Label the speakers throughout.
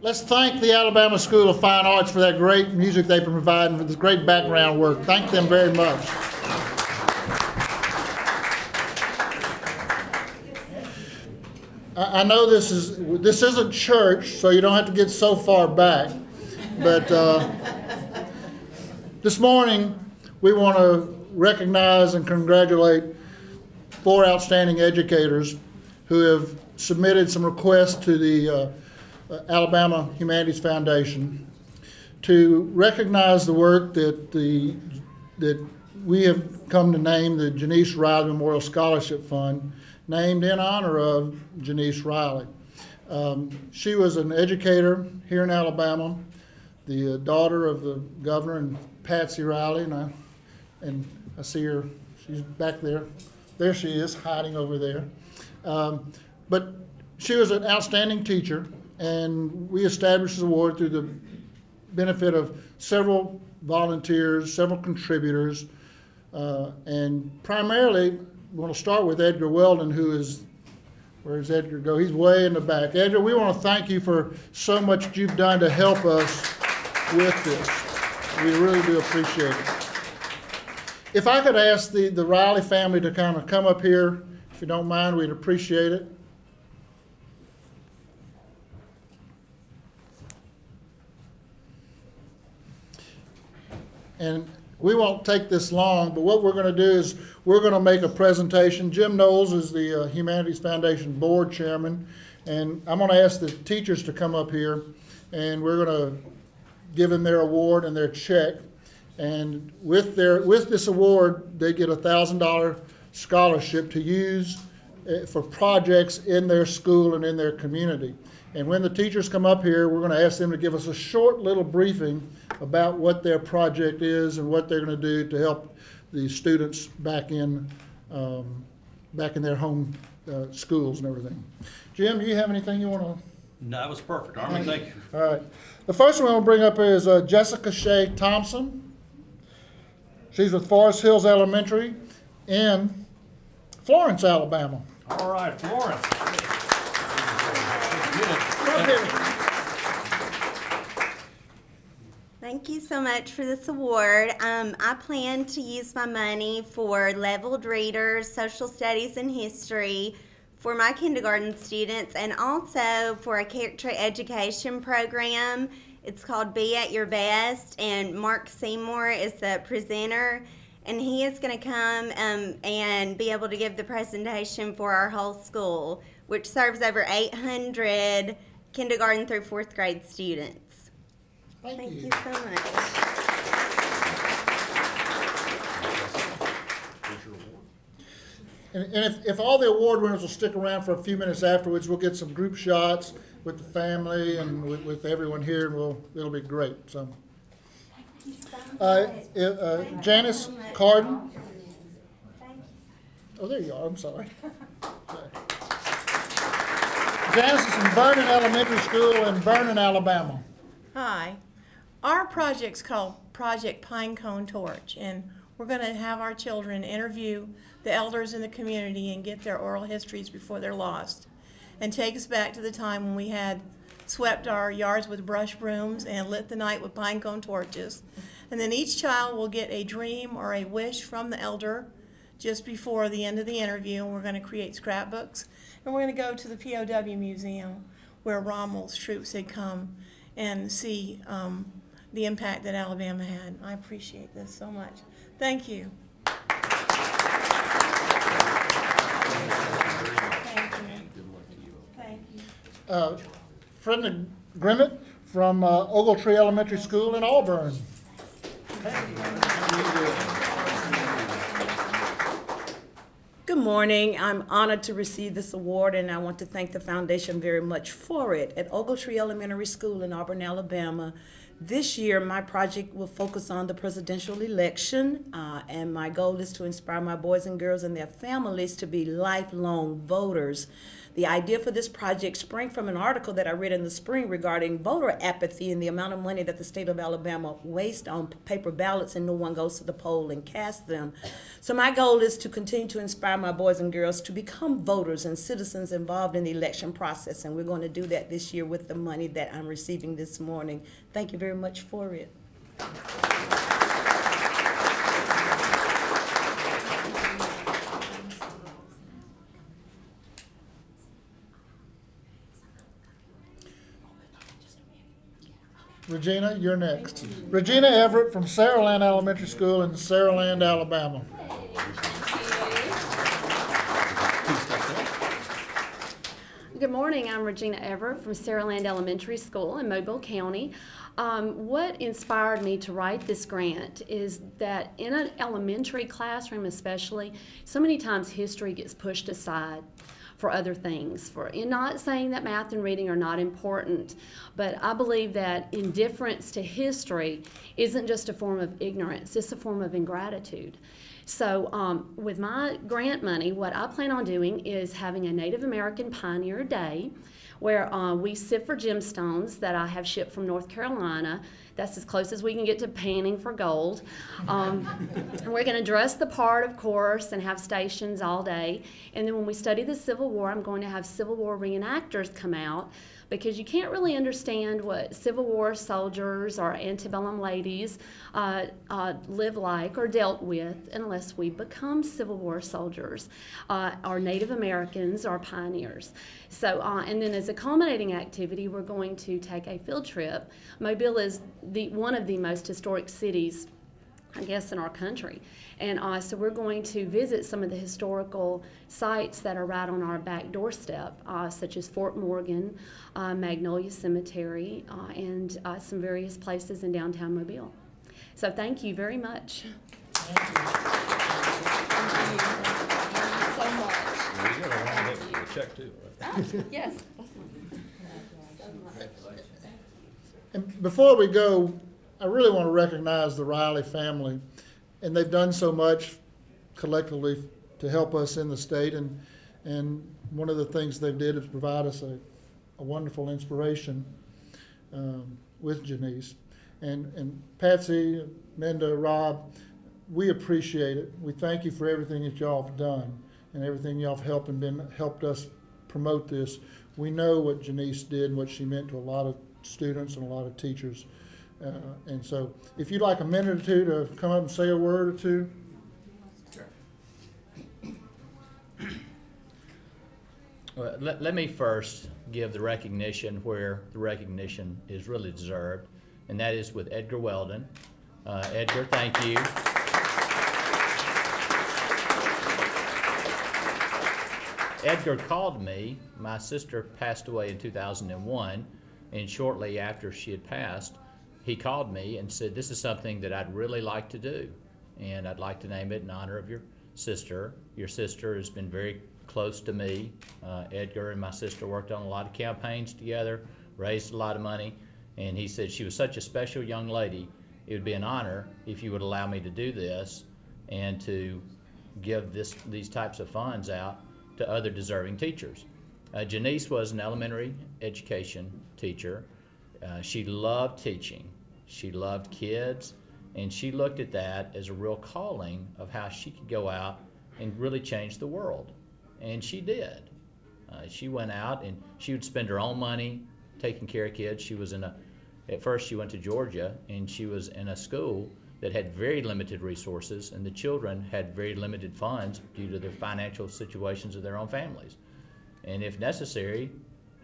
Speaker 1: Let's thank the Alabama School of Fine Arts for that great music they've been providing, for this great background work. Thank them very much. I know this isn't church, so you don't have to get so far back, but this morning we want to recognize and congratulate 4 outstanding educators who have submitted some requests to the Alabama Humanities Foundation to recognize the work that we have come to name the Janice Riley Memorial Scholarship Fund, named in honor of Janice Riley. She was an educator here in Alabama, the daughter of the governor and Patsy Riley, and I see her, she's back there. There she is, hiding over there. But she was an outstanding teacher, and we established this award through the benefit of several volunteers, several contributors, and primarily we want to start with Edgar Weldon, who is, where does Edgar go? He's way in the back. Edgar, we want to thank you for so much that you've done to help us with this. We really do appreciate it. If I could ask the Riley family to kind of come up here, if you don't mind, we'd appreciate it. And we won't take this long, but what we're going to do is we're going to make a presentation. Jim Knowles is the Humanities Foundation board chairman, and I'm going to ask the teachers to come up here, and we're going to give them their award and their check. And with this award, they get a $1,000 scholarship to use for projects in their school and in their community. And when the teachers come up here, we're going to ask them to give us a short little briefing about what their project is and what they're going to do to help the students back in their home schools and everything. Jim, do you have anything you want to?
Speaker 2: No, that was perfect. Armin, thank you.
Speaker 1: All right. The first one I want to bring up is Jessica Shea Thompson. She's with Forest Hills Elementary in Florence, Alabama.
Speaker 2: All right, Florence.
Speaker 3: Thank you so much for this award. I plan to use my money for leveled readers, social studies, and history for my kindergarten students, and also for a character education program. It's called Be at Your Best, and Mark Seymour is the presenter, and he is going to come and be able to give the presentation for our whole school, which serves over 800 kindergarten through 4th grade students. Thank you so much.
Speaker 1: And if all the award winners will stick around for a few minutes afterwards, we'll get some group shots with the family and with everyone here, and it'll be great. So, Janice Carden. Oh, there you are. I'm sorry. Janice is from Vernon Elementary School in Vernon, Alabama.
Speaker 4: Hi. Our project's called Project Pinecone Torch, and we're going to have our children interview the elders in the community and get their oral histories before they're lost, and take us back to the time when we had swept our yards with brush brooms and lit the night with pinecone torches. And then each child will get a dream or a wish from the elder just before the end of the interview, and we're going to create scrapbooks. And we're going to go to the POW Museum where Rommel's troops had come and see the impact that Alabama had. I appreciate this so much. Thank you.
Speaker 1: Freda Grimmett from Ogletree Elementary School in Auburn.
Speaker 5: Good morning. I'm honored to receive this award, and I want to thank the foundation very much for it. At Ogletree Elementary School in Auburn, Alabama, this year my project will focus on the presidential election, and my goal is to inspire my boys and girls and their families to be lifelong voters. The idea for this project sprang from an article that I read in the spring regarding voter apathy and the amount of money that the state of Alabama wastes on paper ballots and no one goes to the poll and casts them. So my goal is to continue to inspire my boys and girls to become voters and citizens involved in the election process, and we're going to do that this year with the money that I'm receiving this morning. Thank you very much for it.
Speaker 1: Regina, you're next. Regina Everett from Saraland Elementary School in Saraland, Alabama.
Speaker 6: Good morning, I'm Regina Everett from Saraland Elementary School in Mobile County. What inspired me to write this grant is that in an elementary classroom especially, so many times history gets pushed aside for other things. In not saying that math and reading are not important, but I believe that indifference to history isn't just a form of ignorance, it's a form of ingratitude. So with my grant money, what I plan on doing is having a Native American Pioneer Day where we sift for gemstones that I have shipped from North Carolina. That's as close as we can get to panning for gold. And we're going to dress the part, of course, and have stations all day. And then when we study the Civil War, I'm going to have Civil War reenactors come out, because you can't really understand what Civil War soldiers or antebellum ladies live like or dealt with unless we become Civil War soldiers or Native Americans or pioneers. So, and then as a culminating activity, we're going to take a field trip. Mobile is one of the most historic cities, I guess, in our country. And so we're going to visit some of the historical sites that are right on our back doorstep, such as Fort Morgan, Magnolia Cemetery, and some various places in downtown Mobile. So thank you very much.
Speaker 1: Thank you.
Speaker 6: So much.
Speaker 2: You got a round up with a check too, right?
Speaker 6: Yes.
Speaker 1: And before we go, I really want to recognize the Riley family, and they've done so much collectively to help us in the state, and one of the things they did is provide us a wonderful inspiration with Janice. And Patsy, Minda, Rob, we appreciate it. We thank you for everything that y'all have done and everything y'all have helped us promote this. We know what Janice did and what she meant to a lot of students and a lot of teachers. And so if you'd like a minute or two to come up and say a word or two.
Speaker 7: Well, let me first give the recognition where the recognition is really deserved, and that is with Edgar Weldon. Edgar, thank you. Edgar called me. My sister passed away in 2001, and shortly after she had passed, he called me and said, "This is something that I'd really like to do, and I'd like to name it in honor of your sister. Your sister has been very close to me. Edgar and my sister worked on a lot of campaigns together, raised a lot of money, and he said she was such a special young lady. It would be an honor if you would allow me to do this and to give these types of funds out to other deserving teachers." Janice was an elementary education teacher. She loved teaching. She loved kids, and she looked at that as a real calling of how she could go out and really change the world. And she did. She went out and she would spend her own money taking care of kids. She was at first she went to Georgia, and she was in a school that had very limited resources, and the children had very limited funds due to their financial situations of their own families. And if necessary,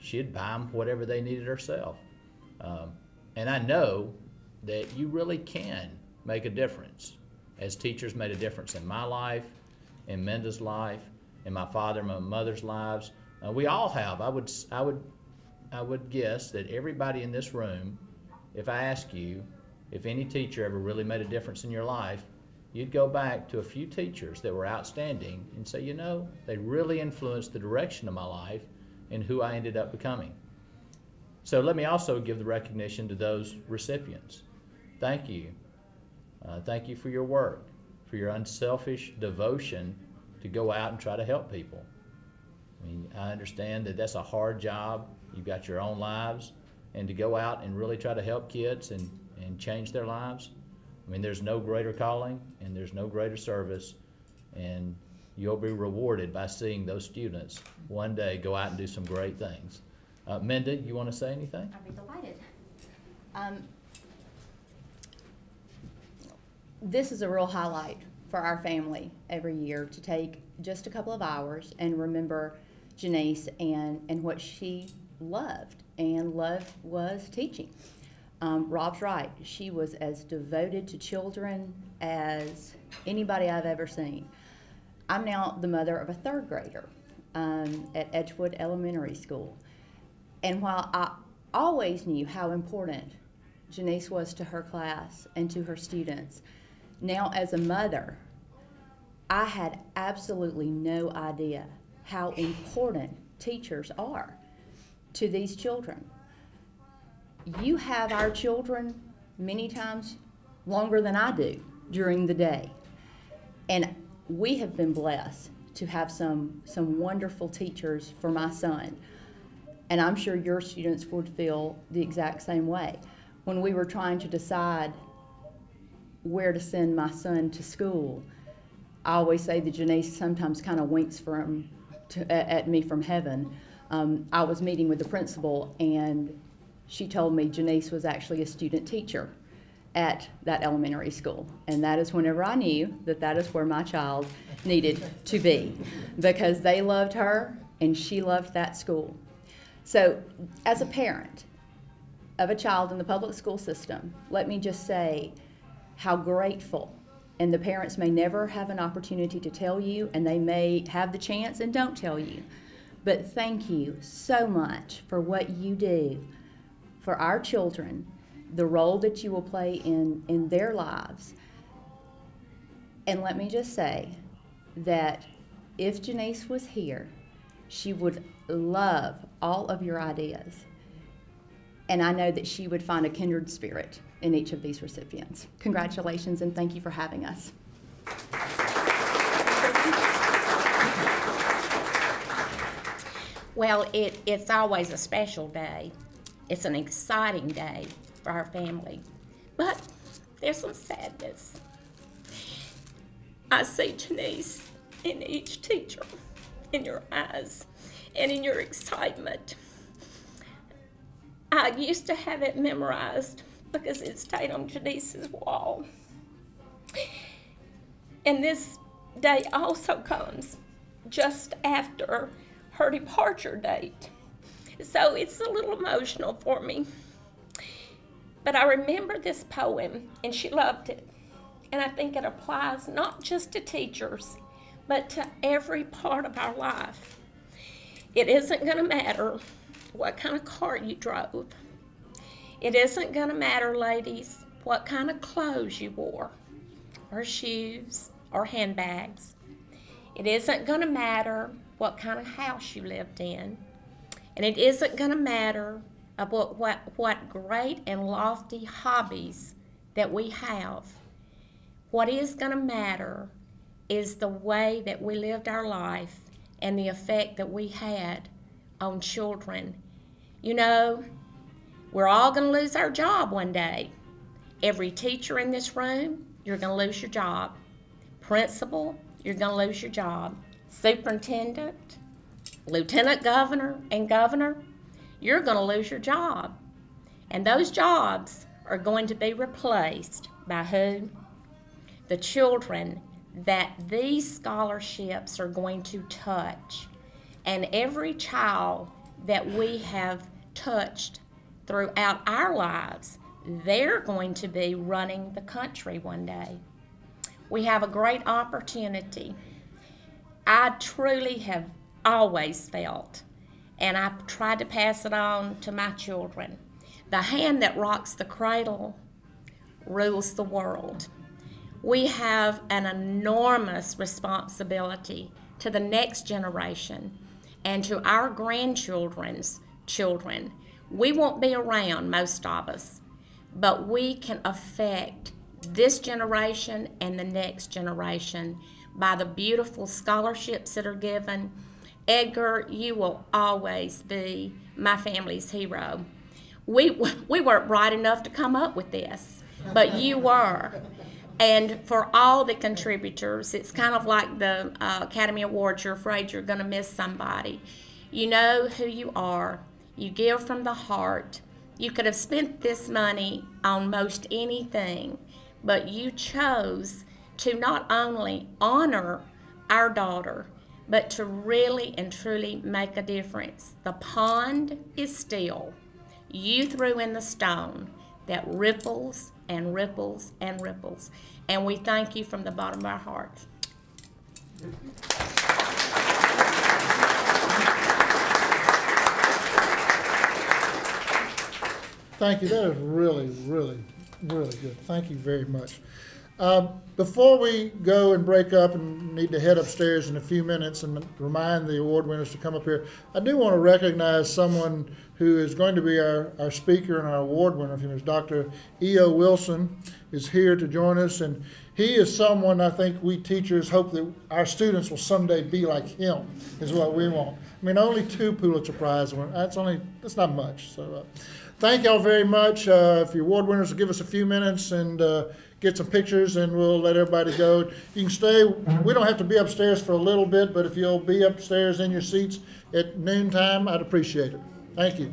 Speaker 7: she'd buy them whatever they needed herself. And I know that you really can make a difference, as teachers made a difference in my life, in Minda's life, in my father and my mother's lives. We all have. I would guess that everybody in this room, if I ask you if any teacher ever really made a difference in your life, you'd go back to a few teachers that were outstanding and say, you know, they really influenced the direction of my life and who I ended up becoming. So let me also give the recognition to those recipients. Thank you. Thank you for your work, for your unselfish devotion to go out and try to help people. I mean, I understand that that's a hard job. You've got your own lives, and to go out and really try to help kids and change their lives, I mean, there's no greater calling and there's no greater service, and you'll be rewarded by seeing those students one day go out and do some great things. Minda, you want to say anything?
Speaker 8: I'd be delighted. This is a real highlight for our family every year, to take just a couple of hours and remember Janice and what she loved, and love was teaching. Rob's right. She was as devoted to children as anybody I've ever seen. I'm now the mother of a third grader at Edgewood Elementary School. And while I always knew how important Janice was to her class and to her students, now as a mother, I had absolutely no idea how important teachers are to these children. You have our children many times longer than I do during the day. And we have been blessed to have some wonderful teachers for my son. And I'm sure your students would feel the exact same way. When we were trying to decide where to send my son to school, I always say that Janice sometimes kind of winks at me from heaven. I was meeting with the principal, and she told me Janice was actually a student teacher at that elementary school. And that is whenever I knew that that is where my child needed to be, because they loved her and she loved that school. So as a parent of a child in the public school system, let me just say how grateful, and the parents may never have an opportunity to tell you, and they may have the chance and don't tell you, but thank you so much for what you do for our children, the role that you will play in their lives. And let me just say that if Janice was here, she would love all of your ideas. And I know that she would find a kindred spirit in each of these recipients. Congratulations, and thank you for having us.
Speaker 9: Well, it's always a special day. It's an exciting day for our family. But there's some sadness. I see Janice in each teacher, in your eyes, and in your excitement. I used to have it memorized because it stayed on Janice's wall. And this day also comes just after her departure date. So it's a little emotional for me. But I remember this poem, and she loved it. And I think it applies not just to teachers, but to every part of our life. It isn't going to matter what kind of car you drove. It isn't going to matter, ladies, what kind of clothes you wore, or shoes, or handbags. It isn't going to matter what kind of house you lived in. And it isn't going to matter about what great and lofty hobbies that we have. What is going to matter is the way that we lived our life and the effect that we had on children. You know, we're all going to lose our job one day. Every teacher in this room, you're going to lose your job. Principal, you're going to lose your job. Superintendent, lieutenant governor, and governor, you're going to lose your job. And those jobs are going to be replaced by who? The children that these scholarships are going to touch. And every child that we have touched throughout our lives, they're going to be running the country one day. We have a great opportunity. I truly have always felt, and I've tried to pass it on to my children, the hand that rocks the cradle rules the world. We have an enormous responsibility to the next generation and to our grandchildren's children. We won't be around, most of us, but we can affect this generation and the next generation by the beautiful scholarships that are given Edgar, you will always be my family's hero. We weren't bright enough to come up with this, but you were. And for all the contributors, it's kind of like the Academy Awards. You're afraid you're going to miss somebody. You know who you are. You give from the heart. You could have spent this money on most anything, but you chose to not only honor our daughter, but to really and truly make a difference. The pond is still. You threw in the stone that ripples and ripples and ripples. And we thank you from the bottom of our hearts.
Speaker 1: Thank you. That is really, really, really good. Thank you very much. Before we go and break up and need to head upstairs in a few minutes and remind the award winners to come up here, I do want to recognize someone who is going to be our speaker and our award winner. His name is Dr. E.O. Wilson is here to join us, and he is someone I think we teachers hope that our students will someday be like him, is what we want. I mean, only 2 Pulitzer Prize winners. That's not much. So thank y'all very much. If your award winners will give us a few minutes and get some pictures, and we'll let everybody go. You can stay. We don't have to be upstairs for a little bit, but if you'll be upstairs in your seats at noontime, I'd appreciate it. Thank you.